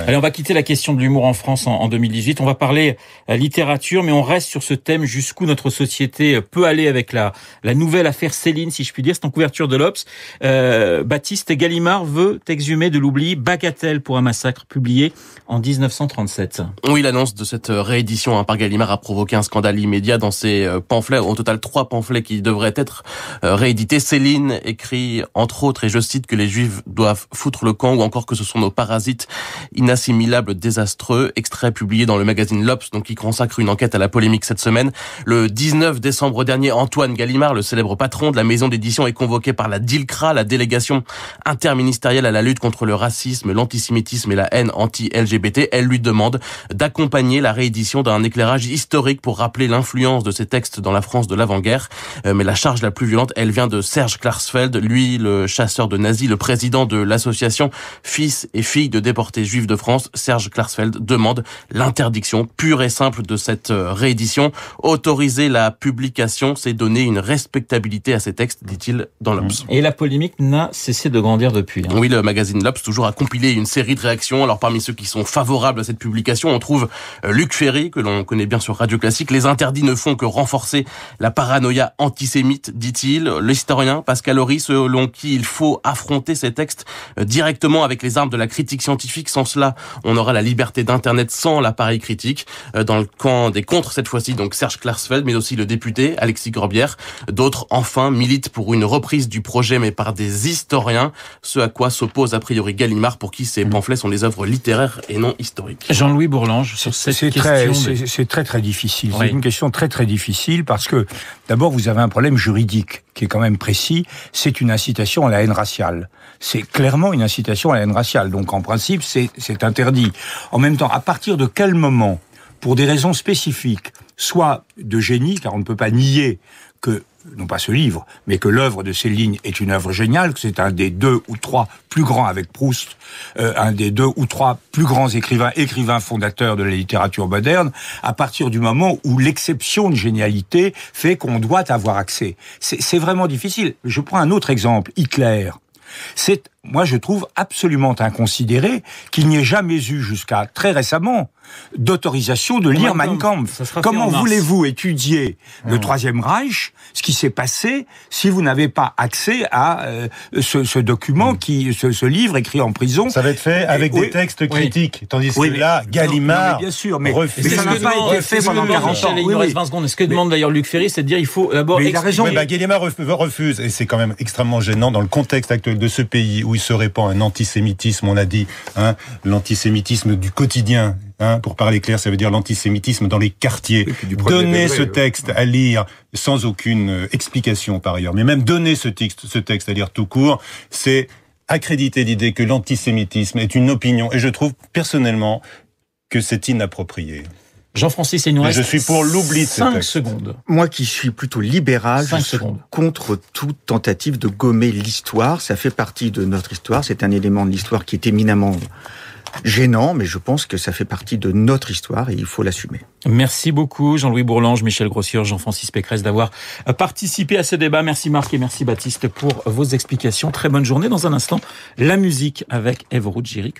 Allez, on va quitter la question de l'humour en France en 2018. On va parler littérature, mais on reste sur ce thème jusqu'où notre société peut aller avec la nouvelle affaire Céline, si je puis dire. C'est en couverture de l'Obs. Baptiste Gallimard veut exhumer de l'oubli Bagatelle pour un massacre publié en 1937. Oui, l'annonce de cette réédition par Gallimard a provoqué un scandale immédiat dans ses pamphlets. Au total, 3 pamphlets qui devraient être réédités. Céline écrit, entre autres, et je cite, que les Juifs doivent foutre le camp, ou encore que ce sont nos parasites inassimilables, désastreux. Extrait publié dans le magazine l'Obs, donc qui consacre une enquête à la polémique cette semaine. Le 19 décembre dernier, Antoine Gallimard, le célèbre patron de la maison d'édition, est convoqué par la DILCRA, la délégation interministérielle à la lutte contre le racisme, l'antisémitisme et la haine anti-LGBT. Elle lui demande d'accompagner la réédition d'un éclairage historique pour rappeler l'influence de ces textes dans la France de l'avant-guerre. Mais la charge la plus violente, elle vient de Serge Klarsfeld, lui, le chasseur de nazis, le président de l'association Fils et Filles de déportés juifs de France. Serge Klarsfeld demande l'interdiction pure et simple de cette réédition. Autoriser la publication, c'est donner une respectabilité à ces textes, dit-il dans l'Obs. Et la polémique n'a cessé de grandir depuis. Oui, le magazine l'Obs toujours a compilé une série de réactions. Alors parmi ceux qui sont favorables à cette publication, on trouve Luc Ferry, que l'on connaît bien sur Radio Classique. Les interdits ne font que renforcer la paranoïa antisémite, dit-il. L'historien Pascal Horry, selon qui il faut affronter ces textes directement avec les armes de la critique scientifique. Sans cela, on aura la liberté d'Internet sans l'appareil critique. Dans le camp des contres, cette fois-ci, donc Serge Klarsfeld, mais aussi le député Alexis Corbière. D'autres, enfin, militent pour une reprise du projet, mais par des historiens, ce à quoi s'oppose a priori Gallimard, pour qui ces pamphlets sont des œuvres littéraires et non historiques. Jean-Louis Bourlange, sur cette question... C'est très difficile. Oui. C'est une question très difficile parce que, d'abord, vous avez un problème juridique qui est quand même précis. C'est une incitation à la haine raciale. C'est clairement une incitation à la haine raciale. Donc, en principe, c'est interdit. En même temps, à partir de quel moment, pour des raisons spécifiques, soit de génie, car on ne peut pas nier que, non pas ce livre, mais que l'œuvre de Céline est une œuvre géniale, que c'est un des 2 ou 3 plus grands avec Proust, un des 2 ou 3 plus grands écrivains fondateurs de la littérature moderne, à partir du moment où l'exception de génialité fait qu'on doit avoir accès. C'est vraiment difficile. Je prends un autre exemple, Hitler. Moi, je trouve absolument inconsidéré qu'il n'y ait jamais eu, jusqu'à très récemment, d'autorisation de lire Mein Kampf. Comment voulez-vous étudier le Troisième Reich, ce qui s'est passé, si vous n'avez pas accès à ce document, ce livre écrit en prison? Ça va être fait avec des textes critiques, tandis que là, Gallimard bien sûr, mais refuse. ça n'a pas été fait pendant 40 ans. Il nous reste 20 secondes. Ce que demande d'ailleurs Luc Ferry, c'est de dire il faut d'abord expliquer. Gallimard refuse, et c'est quand même extrêmement gênant dans le contexte actuel de ce pays où il se répand un antisémitisme, on a dit, l'antisémitisme du quotidien. Pour parler clair, ça veut dire l'antisémitisme dans les quartiers. Donner ce texte à lire sans aucune explication par ailleurs, mais même donner ce texte à lire tout court, c'est accréditer l'idée que l'antisémitisme est une opinion. Et je trouve personnellement que c'est inapproprié. Jean-Francis, il nous reste je suis pour l'oubli de 5 secondes. Moi qui suis plutôt libéral, je suis contre toute tentative de gommer l'histoire. Ça fait partie de notre histoire. C'est un élément de l'histoire qui est éminemment gênant, mais je pense que ça fait partie de notre histoire et il faut l'assumer. Merci beaucoup Jean-Louis Bourlange, Michel Grossier, Jean-Francis Pécresse d'avoir participé à ce débat. Merci Marc et merci Baptiste pour vos explications. Très bonne journée. Dans un instant, la musique avec Ève Ruggieri.